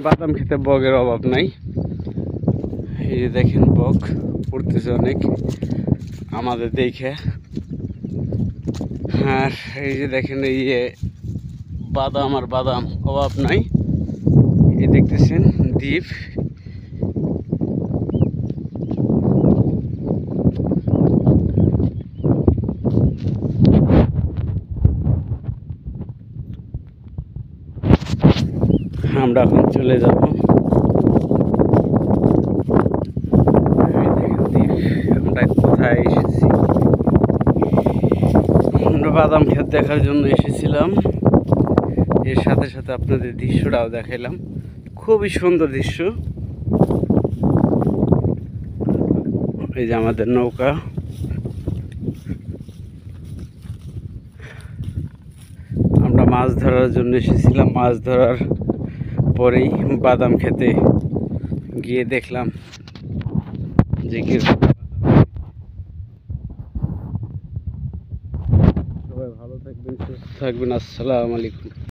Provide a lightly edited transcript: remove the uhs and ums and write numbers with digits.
বাদাম খেতে বগের অভাব নাই। এই যে দেখেন বক উঠতেছে অনেক আমাদের দেখে। আর এই যে দেখেন এই যে বাদাম আর বাদাম অভাব নাই। এই দেখতেছেন দ্বীপ। আমরা এখন চলে যাব। আমরা কোথায় এসেছি? আমরা বাদাম ক্ষেত দেখার জন্য এসেছিলাম। এর সাথে সাথে আপনাদের দৃশ্যটাও দেখাইলাম, খুবই সুন্দর দৃশ্য। এই যে আমাদের নৌকা। আমরা মাছ ধরার জন্য এসেছিলাম। মাছ ধরার পরেই বাদাম খেতে গিয়ে দেখলাম যে কি। সবাই ভালো থাকবেন, সুস্থ থাকবেন। আসসালামু আলাইকুম।